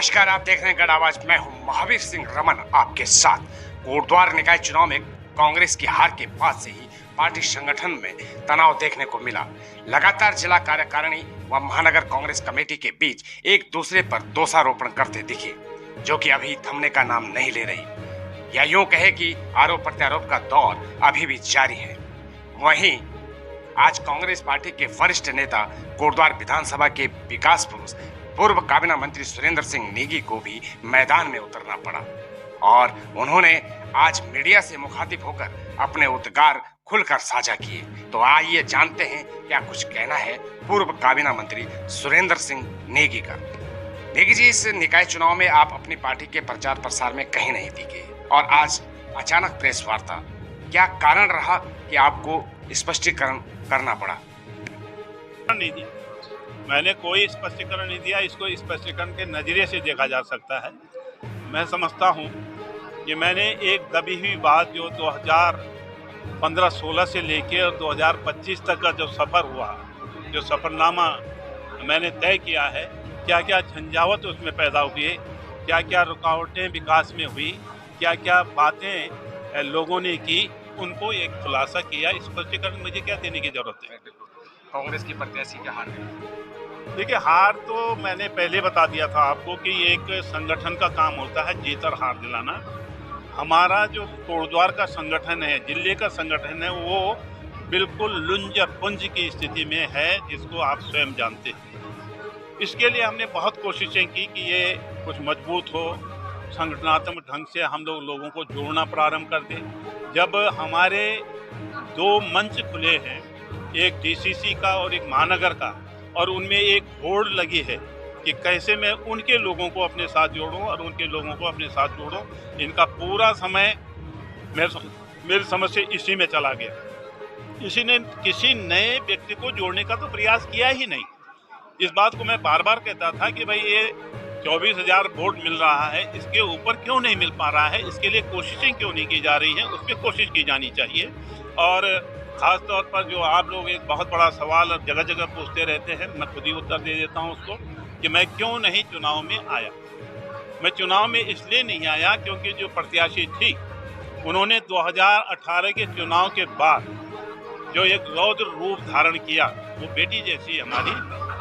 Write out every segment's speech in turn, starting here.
नमस्कार, आप देख रहे हैं गढ़ आवाज। मैं हूं महावीर सिंह रमन आपके साथ। कोटद्वार निकाय चुनाव में कांग्रेस की हार के बाद से ही पार्टी संगठन में तनाव देखने को मिला। लगातार जिला कार्यकारिणी व महानगर कांग्रेस कमेटी के बीच एक दूसरे पर दोषारोपण करते दिखे, जो कि अभी थमने का नाम नहीं ले रही। या यूं कहे कि आरोप प्रत्यारोप का दौर अभी भी जारी है। वहीं आज कांग्रेस पार्टी के वरिष्ठ नेता कोटद्वार विधानसभा के विकास पुरुष पूर्व काबीना मंत्री सुरेंद्र सिंह नेगी को भी मैदान में उतरना पड़ा और उन्होंने आज मीडिया से मुखातिब होकर अपने उद्गार खुलकर साझा किए। तो आइए जानते हैं क्या कुछ कहना है पूर्व काबीना मंत्री सुरेंद्र सिंह नेगी का। नेगी जी, इस निकाय चुनाव में आप अपनी पार्टी के प्रचार प्रसार में कहीं नहीं दिखे और आज अचानक प्रेस वार्ता, क्या कारण रहा कि आपको स्पष्टीकरण करना पड़ा? नहीं दिया, मैंने कोई स्पष्टीकरण नहीं दिया। इसको स्पष्टीकरण के नज़रिए से देखा जा सकता है। मैं समझता हूँ कि मैंने एक दबी हुई बात जो 2015-16 से लेके और 2025 तक का जो सफ़र हुआ, जो सफ़रनामा मैंने तय किया है, क्या क्या झंझावत उसमें पैदा हुई, क्या क्या रुकावटें विकास में हुई, क्या क्या बातें लोगों ने की, उनको एक खुलासा किया। स्पष्टीकरण मुझे क्या देने की ज़रूरत है? कांग्रेस की प्रत्याशी क्या हार गई? देखिए, हार तो मैंने पहले बता दिया था आपको कि एक संगठन का काम होता है जीत और हार दिलाना। हमारा जो कोटद्वार का संगठन है, जिले का संगठन है, वो बिल्कुल लुंज और पुंज की स्थिति में है, जिसको आप स्वयं जानते हैं। इसके लिए हमने बहुत कोशिशें की कि ये कुछ मजबूत हो, संगठनात्मक ढंग से हम लोगों को जोड़ना प्रारंभ कर दें। जब हमारे दो मंच खुले हैं, एक डीसीसी का और एक महानगर का, और उनमें एक होड़ लगी है कि कैसे मैं उनके लोगों को अपने साथ जोड़ूं और उनके लोगों को अपने साथ जोड़ूं, इनका पूरा समय मेरी समझ से इसी में चला गया। इसी ने किसी नए व्यक्ति को जोड़ने का तो प्रयास किया ही नहीं। इस बात को मैं बार बार कहता था कि भाई ये 24,000 वोट मिल रहा है, इसके ऊपर क्यों नहीं मिल पा रहा है, इसके लिए कोशिशें क्यों नहीं की जा रही हैं, उस पर कोशिश की जानी चाहिए। और ख़ास तौर पर जो आप लोग एक बहुत बड़ा सवाल और जगह जगह पूछते रहते हैं, मैं खुद ही उत्तर दे देता हूं उसको कि मैं क्यों नहीं चुनाव में आया। मैं चुनाव में इसलिए नहीं आया क्योंकि जो प्रत्याशी थी, उन्होंने 2018 के चुनाव के बाद जो एक रौद्र रूप धारण किया, वो बेटी जैसी हमारी,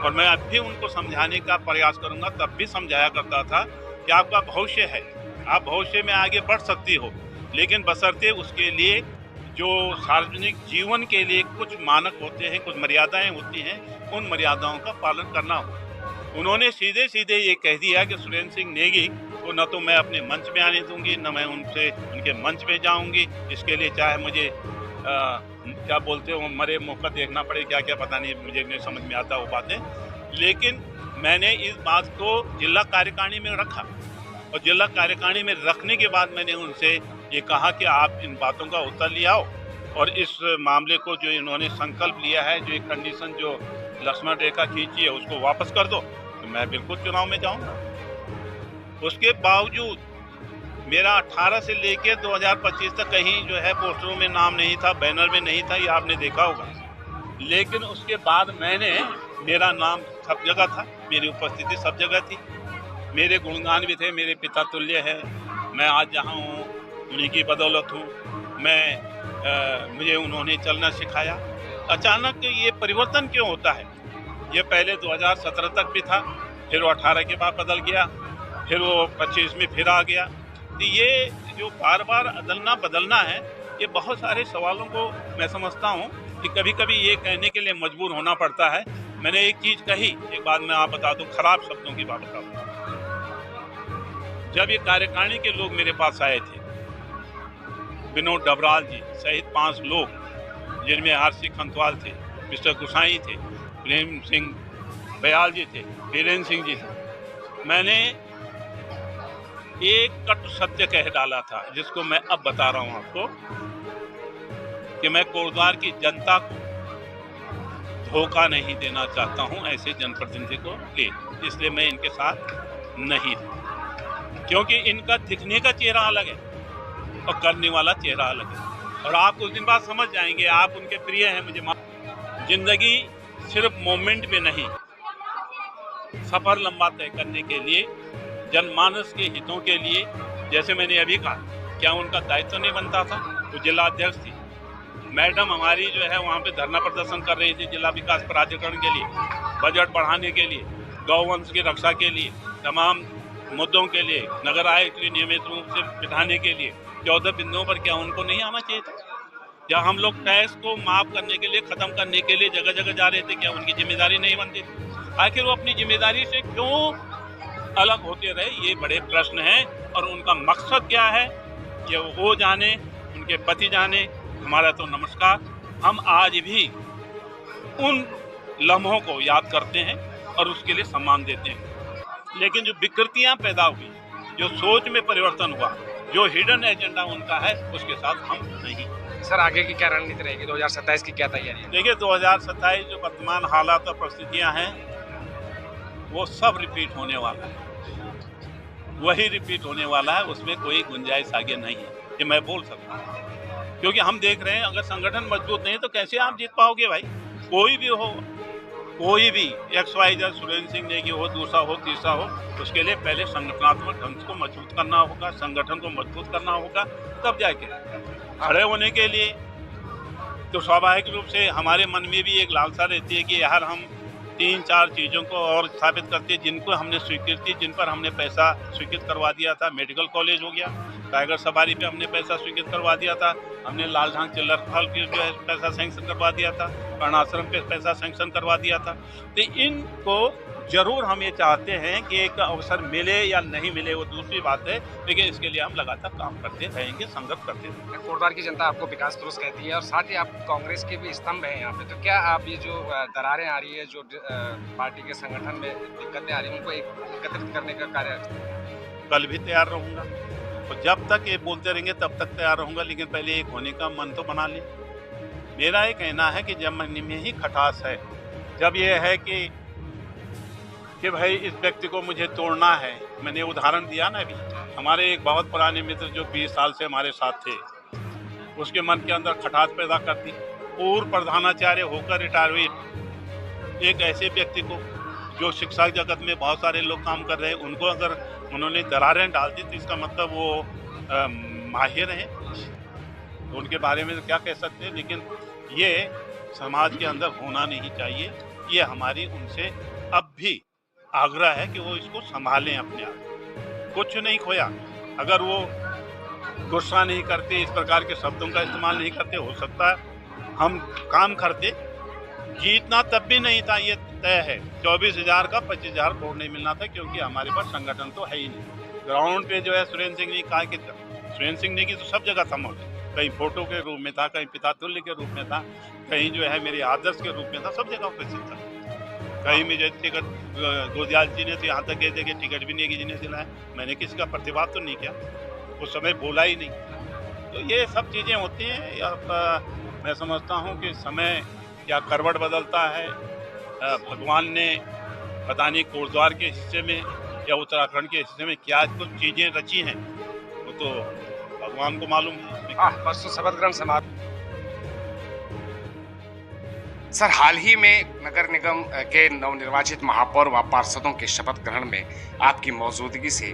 और मैं अब भी उनको समझाने का प्रयास करूँगा। तब भी समझाया करता था कि आपका भविष्य है, आप भविष्य में आगे बढ़ सकती हो, लेकिन बशर्ते उसके लिए जो सार्वजनिक जीवन के लिए कुछ मानक होते हैं, कुछ मर्यादाएं होती हैं, उन मर्यादाओं का पालन करना हो। उन्होंने सीधे सीधे ये कह दिया कि सुरेंद्र सिंह नेगी को न तो मैं अपने मंच में आने दूंगी, न मैं उनके मंच में जाऊंगी। इसके लिए चाहे मुझे क्या बोलते हो, मरे मुँह का देखना पड़े, क्या क्या पता नहीं, मुझे नहीं समझ में आता वो बातें। लेकिन मैंने इस बात को जिला कार्यकारिणी में रखा और जिला कार्यकारिणी में रखने के बाद मैंने उनसे ये कहा कि आप इन बातों का उत्तर ले आओ और इस मामले को जो इन्होंने संकल्प लिया है, जो एक कंडीशन जो लक्ष्मण रेखा खींची है, उसको वापस कर दो, तो मैं बिल्कुल चुनाव में जाऊंगा। उसके बावजूद मेरा 18 से लेके 2025 तक कहीं जो है पोस्टरों में नाम नहीं था, बैनर में नहीं था, ये आपने देखा होगा। लेकिन उसके बाद मेरा नाम सब जगह था, मेरी उपस्थिति सब जगह थी, मेरे गुणगान भी थे, मेरे पिता तुल्य है। मैं आज जहाँ हूँ उन्हीं की बदौलत हूँ। मुझे उन्होंने चलना सिखाया। अचानक ये परिवर्तन क्यों होता है? ये पहले 2017 तक भी था, फिर वो 18 के बाद बदल गया, फिर वो 25 में फिर आ गया। तो ये जो बार बार अदलना बदलना है, ये बहुत सारे सवालों को मैं समझता हूँ कि कभी कभी ये कहने के लिए मजबूर होना पड़ता है। मैंने एक चीज़ कही, एक बात मैं आप बता दूँ, खराब शब्दों की बात बता दूँ। जब ये कार्यकारिणी के लोग मेरे पास आए थे, विनोद डबराल जी सहित 5 लोग, जिनमें आरसी खंतवाल थे, मिस्टर गुसाई थे, प्रेम सिंह बयाल जी थे, वीरेंद्र सिंह जी थे, मैंने एक कट सत्य कह डाला था, जिसको मैं अब बता रहा हूं आपको कि मैं कोटद्वार की जनता को धोखा नहीं देना चाहता हूं ऐसे जनप्रतिनिधि को ले, इसलिए मैं इनके साथ नहीं हूं, क्योंकि इनका दिखने का चेहरा अलग है और करने वाला चेहरा अलग है। और आप कुछ दिन बाद समझ जाएंगे, आप उनके प्रिय हैं, मुझे जिंदगी सिर्फ मोमेंट में नहीं, सफर लंबा तय करने के लिए जनमानस के हितों के लिए, जैसे मैंने अभी कहा, क्या उनका दायित्व नहीं बनता था? वो जिला अध्यक्ष थी, मैडम हमारी जो है वहाँ पे धरना प्रदर्शन कर रही थी जिला विकास प्राधिकरण के लिए, बजट बढ़ाने के लिए, गौवंश की रक्षा के लिए, तमाम मुद्दों के लिए, नगर आयुक्त को नियमित रूप से बिठाने के लिए 14 बिंदुओं पर क्या उनको नहीं आना चाहिए था? या हम लोग टैक्स को माफ करने के लिए, खत्म करने के लिए जगह जगह जा रहे थे, क्या उनकी जिम्मेदारी नहीं बनती थी? आखिर वो अपनी जिम्मेदारी से क्यों अलग होते रहे, ये बड़े प्रश्न हैं। और उनका मकसद क्या है ये वो जाने, उनके पति जाने। हमारा तो नमस्कार, हम आज भी उन लम्हों को याद करते हैं और उसके लिए सम्मान देते हैं। लेकिन जो विकृतियां पैदा हुई, जो सोच में परिवर्तन हुआ, जो हिडन एजेंडा उनका है, उसके साथ हम नहीं। सर आगे की क्या रणनीति रहेगी? 2027 की क्या तैयारी है? देखिए 2027 जो वर्तमान हालात और परिस्थितियां हैं वो सब रिपीट होने वाला है, वही रिपीट होने वाला है, उसमें कोई गुंजाइश आगे नहीं है, ये मैं बोल सकता हूँ। क्योंकि हम देख रहे हैं अगर संगठन मजबूत नहीं है तो कैसे आप जीत पाओगे भाई? कोई भी हो, कोई भी XYZ, सुरेंद्र सिंह नेगी हो, दूसरा हो, तीसरा हो, उसके लिए पहले संगठनात्मक ढंग को मजबूत करना होगा, संगठन को मजबूत करना होगा, तब जाके खड़े होने के लिए तो स्वाभाविक रूप से हमारे मन में भी एक लालसा रहती है कि यार हम 3-4 चीज़ों को और स्थापित करते हैं जिनको हमने स्वीकृति, जिन पर हमने पैसा स्वीकृत करवा दिया था। मेडिकल कॉलेज हो गया, टाइगर सफारी पे हमने पैसा स्वीकृत करवा दिया था, हमने लाल ढांग चिल्लर फल की जो है पैसा सैंक्शन करवा दिया था, कर्णाश्रम पे पैसा सैंक्शन करवा दिया था। तो इनको जरूर हम ये चाहते हैं कि एक अवसर मिले या नहीं मिले वो दूसरी बात है, लेकिन इसके लिए हम लगातार काम करते रहेंगे, संघर्ष करते रहेंगे। कोटद्वार की जनता आपको विकास पुरुष कहती है और साथ ही आप कांग्रेस के भी स्तंभ हैं यहाँ पे, तो क्या आप ये जो दरारें आ रही है, जो पार्टी के संगठन में दिक्कतें आ रही हैं, उनको एकत्रित करने का कार्य? कल भी तैयार रहूँगा, और जब तक ये बोलते रहेंगे तब तक तैयार रहूँगा, लेकिन पहले एक होने का मन तो बना ले। मेरा ये कहना है कि जब मन में ही खटास है, जब ये है कि भाई इस व्यक्ति को मुझे तोड़ना है। मैंने उदाहरण दिया ना अभी, हमारे एक बहुत पुराने मित्र जो 20 साल से हमारे साथ थे, उसके मन के अंदर खटास पैदा कर दी। पूर्व प्रधानाचार्य होकर रिटायर हुए एक ऐसे व्यक्ति को, जो शिक्षा जगत में बहुत सारे लोग काम कर रहे हैं, उनको अगर उन्होंने दरारें डाल दी तो इसका मतलब वो माहिर हैं, तो उनके बारे में तो क्या कह सकते हैं। लेकिन ये समाज के अंदर होना नहीं चाहिए। ये हमारी उनसे अब भी आग्रह है कि वो इसको संभालें अपने आप। कुछ नहीं खोया, अगर वो गुस्सा नहीं करते, इस प्रकार के शब्दों का इस्तेमाल नहीं करते, हो सकता है हम काम करते। जीतना तब भी नहीं था, ये तय है। 24,000 का 25,000 वोट नहीं मिलना था, क्योंकि हमारे पास संगठन तो है ही नहीं। ग्राउंड पे जो है सुरेंद्र सिंह ने कहा कि सुरेंद्र सिंह ने की तो सब जगह था मौजूद, कहीं फोटो के रूप में था, कहीं पिता तुल्य के रूप में था, कहीं जो है मेरे आदर्श के रूप में था, सब जगह उपस्थित था। कहीं में जैसे टिकट गोदियाल जी ने तो यहाँ तक कहते कि टिकट भी नहीं कि जिन्हें दिलाया, मैंने किसी का प्रतिवाद तो नहीं किया, उस समय बोला ही नहीं। तो ये सब चीज़ें होती हैं। मैं समझता हूँ कि समय क्या करवट बदलता है। भगवान ने पता नहीं कोटद्वार के हिस्से में या उत्तराखंड के हिस्से में क्या कुछ चीज़ें रची हैं, वो तो भगवान को मालूम है। परसों शपथ ग्रहण समाप्त। सर हाल ही में नगर निगम के नवनिर्वाचित महापौर व पार्षदों के शपथ ग्रहण में आपकी मौजूदगी से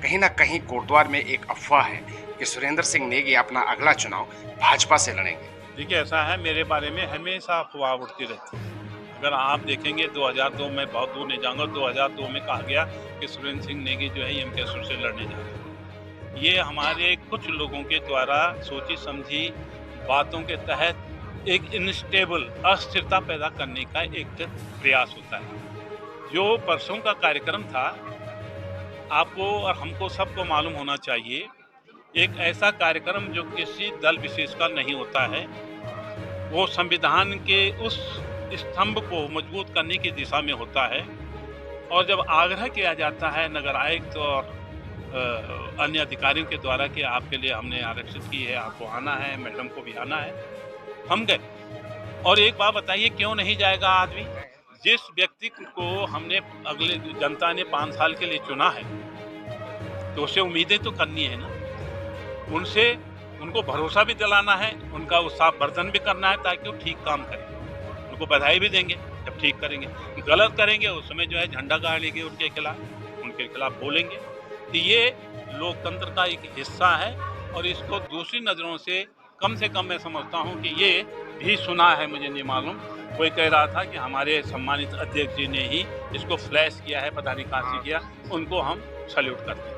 कहीं ना कहीं कोटद्वार में एक अफवाह है कि सुरेंद्र सिंह नेगी अपना अगला चुनाव भाजपा से लड़ेंगे। देखिए ऐसा है, मेरे बारे में हमेशा अफवाह उठती रहती है। अगर आप देखेंगे 2002 में, बहुत दूर नहीं जाऊँगा, 2002 में कहा गया कि सुरेंद्र सिंह नेगी जो है एमकेएसयू से लड़ने जा रहे हैं। ये हमारे कुछ लोगों के द्वारा सोची समझी बातों के तहत एक इनस्टेबल अस्थिरता पैदा करने का एक प्रयास होता है। जो परसों का कार्यक्रम था, आपको और हमको सबको मालूम होना चाहिए, एक ऐसा कार्यक्रम जो किसी दल विशेष का नहीं होता है, वो संविधान के उस स्तंभ को मजबूत करने की दिशा में होता है। और जब आग्रह किया जाता है नगर आयुक्त और अन्य अधिकारियों के द्वारा कि आपके लिए हमने आरक्षित की है, आपको आना है, मैडम को भी आना है, हम गए। और एक बात बताइए, क्यों नहीं जाएगा आदमी? जिस व्यक्ति को हमने अगले जनता ने 5 साल के लिए चुना है, तो उससे उम्मीदें तो करनी है ना, उनसे उनको भरोसा भी दिलाना है, उनका उत्साहवर्धन भी करना है ताकि वो ठीक काम करें। उनको बधाई भी देंगे जब ठीक करेंगे। गलत करेंगे उस समय जो है झंडा गाड़ेंगे उनके खिलाफ बोलेंगे। कि ये लोकतंत्र का एक हिस्सा है और इसको दूसरी नज़रों से कम मैं समझता हूँ कि ये भी सुना है, मुझे नहीं मालूम। कोई कह रहा था कि हमारे सम्मानित अध्यक्ष जी ने ही इसको फ्लैश किया है, पता नहीं कहाँ से किया। उनको हम सैल्यूट करते हैं।